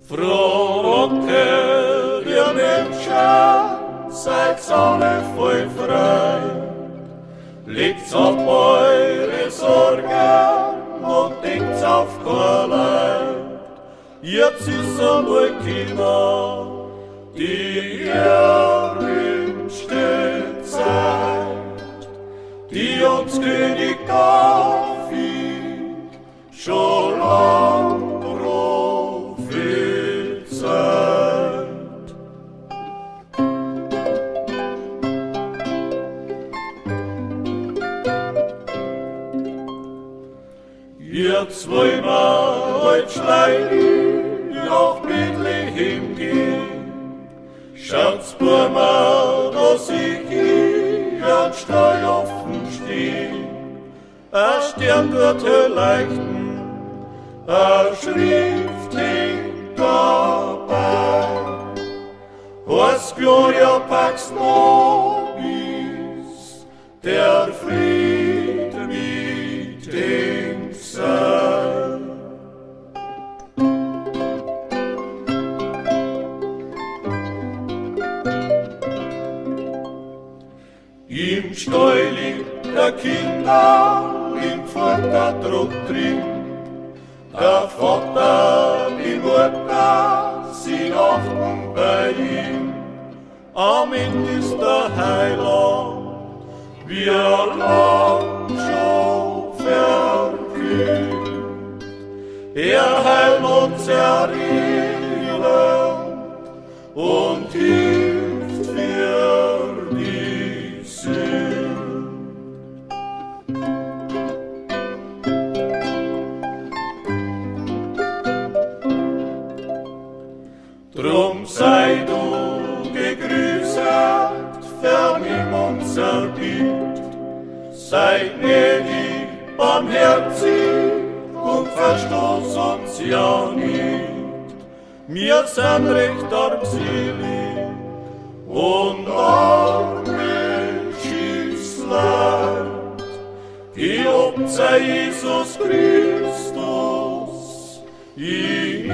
Frohe ihr Menschen, seid alle voll frei. Legt's auf eure Sorgen und denkt's auf kein Leid. Jetzt ist einmal Kinder, die erwünschte Zeit, die uns König David schon lang prophezeit. Jetzt wollen wir heute schleichen nach Bethlehem gehen. Schaut's bei mir, dass ich hier an Stall offen steh. Ein Stern wird leuchten, eine Schrift hängt dabei. Heißt Gloria Pax Nobis, der Fried mit dem sei. Im Stall liegt der Kinder, im Vater Druck trinkt. Der Vater, die Mutter, sie achten bei ihm. Am Ende ist der Heiland, wie er lang schon verkündet. Er heilt uns errettet und hilft für die Sünden. Drum sei du gegrüßet, vernimm unser Bild. Sei gnädig, barmherzig und verstoß uns ja nicht. Wir sind recht armselig und arm Menschenleid. Gelobt sei Jesus Christus, in